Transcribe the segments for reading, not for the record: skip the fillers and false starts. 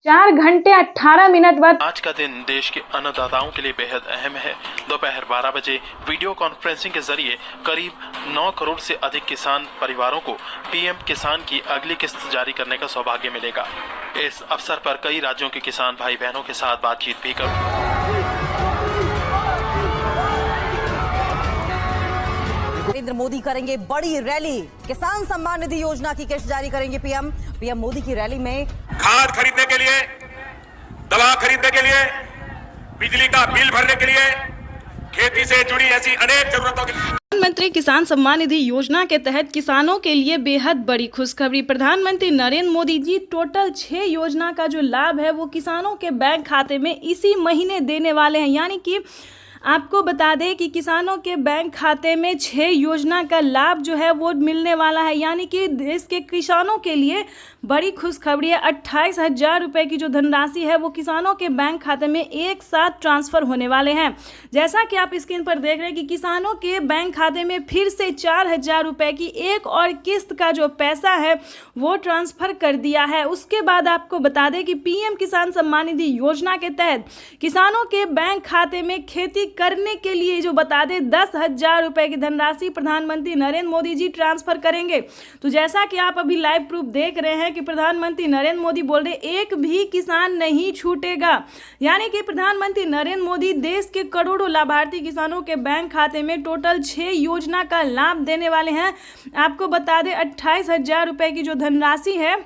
4 घंटे 18 मिनट बाद आज का दिन देश के अन्नदाताओं के लिए बेहद अहम है। दोपहर 12 बजे वीडियो कॉन्फ्रेंसिंग के जरिए करीब 9 करोड़ से अधिक किसान परिवारों को पीएम किसान की अगली किस्त जारी करने का सौभाग्य मिलेगा। इस अवसर पर कई राज्यों के किसान भाई बहनों के साथ बातचीत भी कर नरेंद्र मोदी करेंगे बड़ी रैली। किसान सम्मान निधि योजना की किस्त जारी करेंगे पीएम मोदी की रैली में खाद खरीदने के लिए, दवा खरीदने के लिए, बिजली का बिल भरने के लिए, खेती से जुड़ी ऐसी अनेक जरूरतों के प्रधानमंत्री किसान सम्मान निधि योजना के तहत किसानों के लिए बेहद बड़ी खुशखबरी। प्रधानमंत्री नरेंद्र मोदी जी टोटल 6 योजना का जो लाभ है वो किसानों के बैंक खाते में इसी महीने देने वाले हैं। यानी कि आपको बता दें कि किसानों के बैंक खाते में 6 योजना का लाभ जो है वो मिलने वाला है। यानी कि देश के किसानों के लिए बड़ी खुशखबरी है। 28,000 रुपये की जो धनराशि है वो किसानों के बैंक खाते में एक साथ ट्रांसफ़र होने वाले हैं। जैसा कि आप स्क्रीन पर देख रहे हैं कि किसानों के बैंक खाते में फिर से 4,000 रुपये की एक और किस्त का जो पैसा है वो ट्रांसफ़र कर दिया है। उसके बाद आपको बता दें कि पीएम किसान सम्मान निधि योजना के तहत किसानों के बैंक खाते में खेती करने के लिए जो बता दें 10,000 रुपये की धनराशि प्रधानमंत्री नरेंद्र मोदी जी ट्रांसफर करेंगे। तो जैसा कि आप अभी लाइव प्रूफ देख रहे हैं कि प्रधानमंत्री नरेंद्र मोदी बोल रहे एक भी किसान नहीं छूटेगा। यानी कि प्रधानमंत्री नरेंद्र मोदी देश के करोड़ों लाभार्थी किसानों के बैंक खाते में टोटल 6 योजना का लाभ देने वाले हैं। आपको बता दें 28,000 रुपये की जो धनराशि है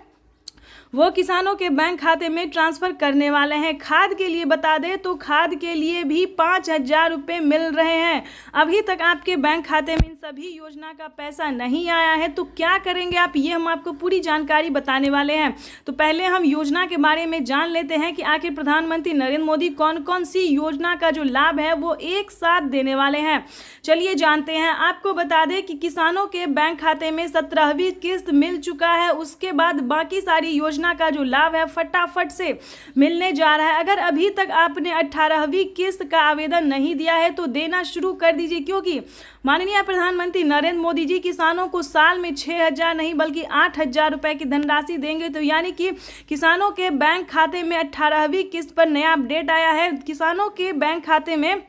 वो किसानों के बैंक खाते में ट्रांसफ़र करने वाले हैं। खाद के लिए बता दें तो खाद के लिए भी 5,000 रुपये मिल रहे हैं। अभी तक आपके बैंक खाते में इन सभी योजना का पैसा नहीं आया है तो क्या करेंगे आप, ये हम आपको पूरी जानकारी बताने वाले हैं। तो पहले हम योजना के बारे में जान लेते हैं कि आखिर प्रधानमंत्री नरेंद्र मोदी कौन कौन सी योजना का जो लाभ है वो एक साथ देने वाले हैं। चलिए जानते हैं। आपको बता दें कि किसानों के बैंक खाते में 17वीं किस्त मिल चुका है। उसके बाद बाकी सारी योजना का जो लाभ है फटाफट से मिलने जा रहा है। अगर अभी तक आपने 18वीं किस्त का आवेदन नहीं दिया है तो देना शुरू कर दीजिए, क्योंकि माननीय प्रधानमंत्री नरेंद्र मोदी जी किसानों को साल में 6,000 नहीं बल्कि 8,000 रुपए की धनराशि देंगे। तो यानी कि किसानों के बैंक खाते में 18वीं किस्त पर नया अपडेट आया है। किसानों के बैंक खाते में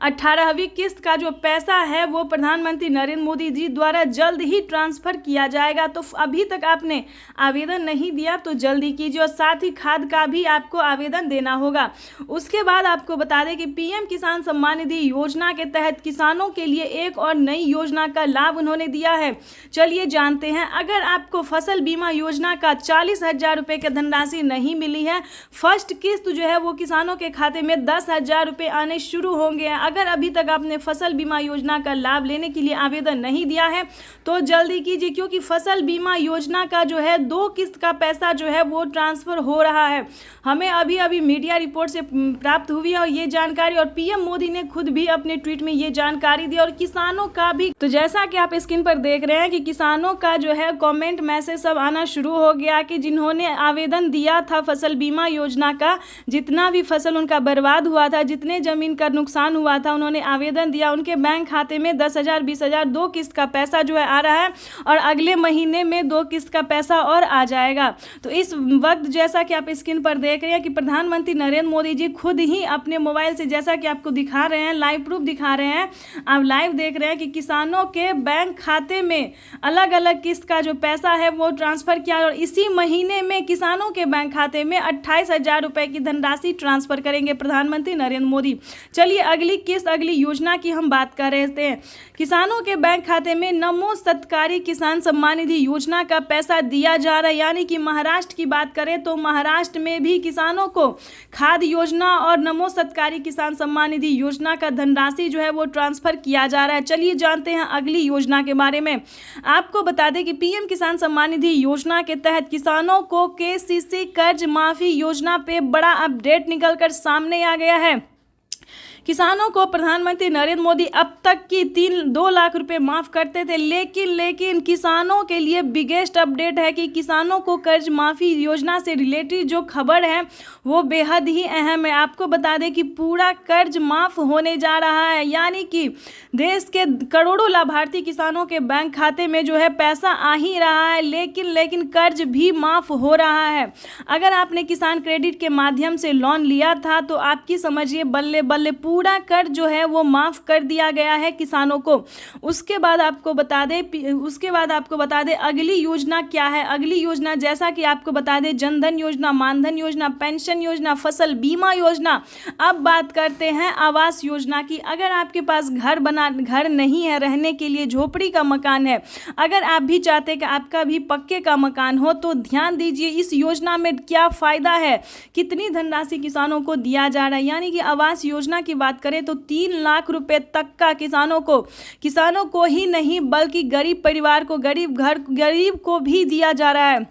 18वीं किस्त का जो पैसा है वो प्रधानमंत्री नरेंद्र मोदी जी द्वारा जल्द ही ट्रांसफ़र किया जाएगा। तो अभी तक आपने आवेदन नहीं दिया तो जल्दी कीजिए और साथ ही खाद का भी आपको आवेदन देना होगा। उसके बाद आपको बता दें कि पीएम किसान सम्मान निधि योजना के तहत किसानों के लिए एक और नई योजना का लाभ उन्होंने दिया है। चलिए जानते हैं। अगर आपको फसल बीमा योजना का 40,000 रुपये की धनराशि नहीं मिली है, फर्स्ट किस्त जो है वो किसानों के खाते में 10,000 रुपये आने शुरू होंगे। अगर अभी तक आपने फसल बीमा योजना का लाभ लेने के लिए आवेदन नहीं दिया है तो जल्दी कीजिए, क्योंकि फसल बीमा योजना का जो है 2 किस्त का पैसा जो है वो ट्रांसफ़र हो रहा है। हमें अभी अभी मीडिया रिपोर्ट से प्राप्त हुई है और ये जानकारी, और पीएम मोदी ने खुद भी अपने ट्वीट में ये जानकारी दी और किसानों का भी। तो जैसा कि आप स्क्रीन पर देख रहे हैं कि किसानों का जो है कमेंट मैसेज सब आना शुरू हो गया कि जिन्होंने आवेदन दिया था फसल बीमा योजना का, जितना भी फसल उनका बर्बाद हुआ था, जितने ज़मीन का नुकसान हुआ था, उन्होंने आवेदन दिया, उनके बैंक खाते में 10,000 20,000 2 किस्त का पैसा जो है आ रहा है और अगले महीने में 2 किस्त का पैसा और आ जाएगा। तो इस वक्त जैसा कि आप स्क्रीन पर देख रहे हैं कि प्रधानमंत्री नरेंद्र मोदी जी खुद ही अपने मोबाइल से, जैसा कि आपको दिखा रहे हैं, लाइव प्रूफ दिखा रहे हैं, आप लाइव देख रहे हैं कि किसानों के बैंक खाते में अलग अलग किस्त का जो पैसा है वो ट्रांसफ़र किया और इसी महीने में किसानों के बैंक खाते में 28,000 रुपये की धनराशि ट्रांसफ़र करेंगे प्रधानमंत्री नरेंद्र मोदी। चलिए अगली किस्त, अगली योजना की हम बात कर रहे थे। किसानों के बैंक खाते में नमो सत्कारी किसान सम्मान निधि योजना का पैसा दिया जा रहा है। यानी कि महाराष्ट्र की बात करें तो महाराष्ट्र में भी किसानों को खाद योजना और नमो सत्कारी किसान सम्मान निधि योजना का धनराशि जो है वो ट्रांसफ़र किया जा रहा है। चलिए जानते हैं अगली योजना के बारे में। आपको बता दें कि पीएम किसान सम्मान निधि योजना के तहत किसानों को केसीसी कर्ज माफी योजना पे बड़ा अपडेट निकलकर सामने आ गया है। किसानों को प्रधानमंत्री नरेंद्र मोदी अब तक की 2 लाख रुपए माफ करते थे, लेकिन किसानों के लिए बिगेस्ट अपडेट है कि किसानों को कर्ज माफी योजना से रिलेटेड जो खबर है वो बेहद ही अहम है। आपको बता दें कि पूरा कर्ज माफ होने जा रहा है, यानी कि देश के करोड़ों लाभार्थी किसानों के बैंक खाते में जो है पैसा आ ही रहा है, लेकिन कर्ज भी माफ हो रहा है। अगर आपने किसान क्रेडिट के माध्यम से लोन लिया था तो आपकी समझिए बल्ले बल्ले पूरा कर्ज जो है वो माफ कर दिया गया है किसानों को। उसके बाद आपको बता दें अगली योजना क्या है। अगली योजना जैसा कि आपको बता दें जनधन योजना, मानधन योजना, पेंशन योजना, फसल बीमा योजना। अब बात करते हैं आवास योजना की। अगर आपके पास घर नहीं है, रहने के लिए झोपड़ी का मकान है, अगर आप भी चाहते हैं कि आपका भी पक्के का मकान हो तो ध्यान दीजिए इस योजना में क्या फायदा है, कितनी धनराशि किसानों को दिया जा रहा है। यानी कि आवास योजना की बात करें तो 3 लाख रुपए तक का किसानों को ही नहीं बल्कि गरीब परिवार को, गरीब को भी दिया जा रहा है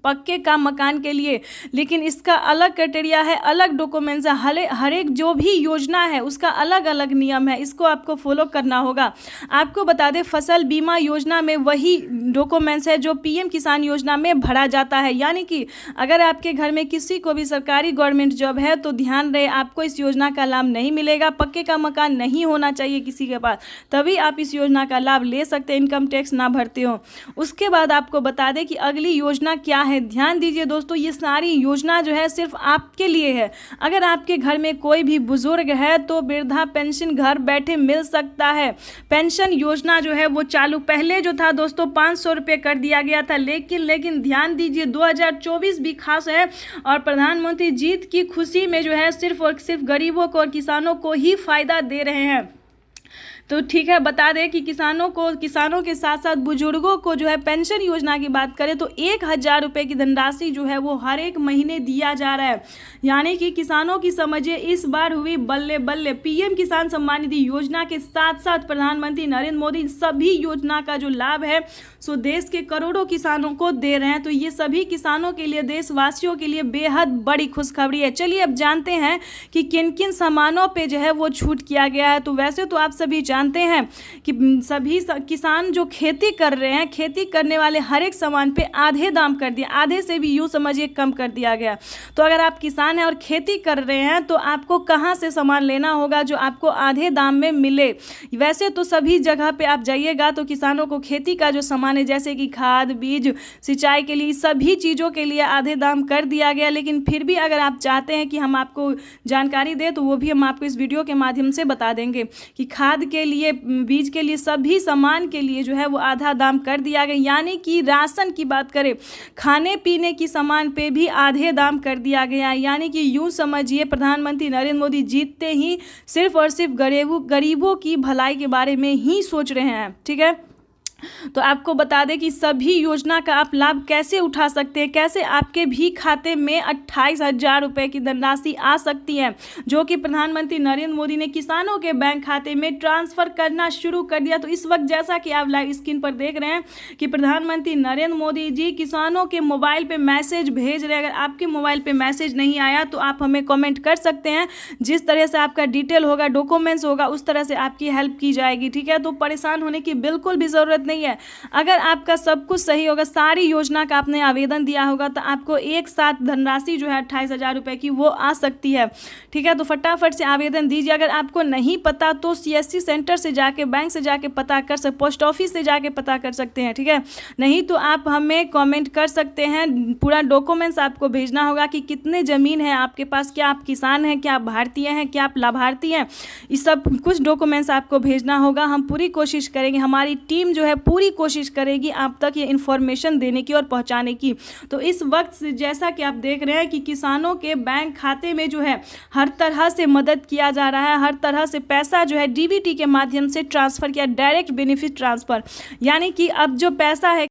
पक्के का मकान के लिए। लेकिन इसका अलग क्राइटेरिया है, अलग डॉक्यूमेंट्स है, हर एक जो भी योजना है उसका अलग अलग नियम है, इसको आपको फॉलो करना होगा। आपको बता दें फसल बीमा योजना में वही डॉक्यूमेंट्स है जो पीएम किसान योजना में भरा जाता है। यानी कि अगर आपके घर में किसी को भी सरकारी गवर्नमेंट जॉब है तो ध्यान रहे आपको इस योजना का लाभ नहीं मिलेगा। पक्के का मकान नहीं होना चाहिए किसी के पास, तभी आप इस योजना का लाभ ले सकते हैं, इनकम टैक्स ना भरते हो। उसके बाद आपको बता दें कि अगली योजना क्या है। ध्यान दीजिए दोस्तों, ये सारी योजना जो है सिर्फ आपके लिए है। अगर आपके घर में कोई भी बुजुर्ग है तो वृद्धा पेंशन घर बैठे मिल सकता है। पेंशन योजना जो है वो चालू पहले जो था दोस्तों 500 रुपये कर दिया गया था, लेकिन ध्यान दीजिए 2024 भी खास है और प्रधानमंत्री जीत की खुशी में जो है सिर्फ और सिर्फ गरीबों को और किसानों को ही फायदा दे रहे हैं। तो ठीक है, बता दें कि किसानों के साथ साथ बुजुर्गों को जो है पेंशन योजना की बात करें तो 1000 रुपये की धनराशि जो है वो हर एक महीने दिया जा रहा है। यानी कि किसानों की समझिए इस बार हुई बल्ले बल्ले। पीएम किसान सम्मान निधि योजना के साथ साथ प्रधानमंत्री नरेंद्र मोदी सभी योजना का जो लाभ है सो देश के करोड़ों किसानों को दे रहे हैं। तो ये सभी किसानों के लिए, देशवासियों के लिए बेहद बड़ी खुशखबरी है। चलिए अब जानते हैं कि किन किन सामानों पे जो है वो छूट किया गया है। तो वैसे तो आप सभी जानते हैं कि सभी किसान जो खेती कर रहे हैं, खेती करने वाले हर एक सामान पे आधे दाम कर दिया, आधे से भी यूँ समझिए कम कर दिया गया। तो अगर आप किसान हैं और खेती कर रहे हैं तो आपको कहाँ से सामान लेना होगा जो आपको आधे दाम में मिले। वैसे तो सभी जगह पे आप जाइएगा तो किसानों को खेती का जो सामान है जैसे कि खाद, बीज, सिंचाई के लिए सभी चीज़ों के लिए आधे दाम कर दिया गया। लेकिन फिर भी अगर आप चाहते हैं कि हम आपको जानकारी दें तो वो भी हम आपको इस वीडियो के माध्यम से बता देंगे कि खाद के लिए, बीज के लिए, सभी सामान के लिए जो है वो आधा दाम कर दिया गया। यानी कि राशन की बात करें, खाने पीने की सामान पे भी आधे दाम कर दिया गया। यानी कि यूँ समझिए प्रधानमंत्री नरेंद्र मोदी जीतते ही सिर्फ और सिर्फ गरीबों की भलाई के बारे में ही सोच रहे हैं। ठीक है, तो आपको बता दें कि सभी योजना का आप लाभ कैसे उठा सकते हैं, कैसे आपके भी खाते में 28,000 रुपये की धनराशि आ सकती है जो कि प्रधानमंत्री नरेंद्र मोदी ने किसानों के बैंक खाते में ट्रांसफ़र करना शुरू कर दिया। तो इस वक्त जैसा कि आप लाइव स्क्रीन पर देख रहे हैं कि प्रधानमंत्री नरेंद्र मोदी जी किसानों के मोबाइल पे मैसेज भेज रहे हैं। अगर आपके मोबाइल पे मैसेज नहीं आया तो आप हमें कमेंट कर सकते हैं, जिस तरह से आपका डिटेल होगा, डॉक्यूमेंट्स होगा, उस तरह से आपकी हेल्प की जाएगी। ठीक है, तो परेशान होने की बिल्कुल भी ज़रूरत नहीं है। अगर आपका सब कुछ सही होगा, सारी योजना का आपने आवेदन दिया होगा तो आपको एक साथ धनराशि जो है 28,000 रुपये की वो आ सकती है। ठीक है, तो फटाफट से आवेदन दीजिए। अगर आपको नहीं पता तो CSC सेंटर से जाके, बैंक से जाके पता कर सकते, पोस्ट ऑफिस से जाके पता कर सकते हैं। ठीक है, नहीं तो आप हमें कमेंट कर सकते हैं। पूरा डॉक्यूमेंट्स आपको भेजना होगा कि कितने ज़मीन है आपके पास, क्या आप किसान हैं, क्या आप भारतीय हैं, क्या आप लाभार्थी हैं, ये सब कुछ डॉक्यूमेंट्स आपको भेजना होगा। हम पूरी कोशिश करेंगे, हमारी टीम जो है पूरी कोशिश करेगी आप तक ये इन्फॉर्मेशन देने की और पहुंचाने की। तो इस वक्त जैसा कि आप देख रहे हैं कि किसानों के बैंक खाते में जो है हर तरह से मदद किया जा रहा है, हर तरह से पैसा जो है DBT के माध्यम से ट्रांसफ़र किया, डायरेक्ट बेनिफिट ट्रांसफ़र। यानी कि अब जो पैसा है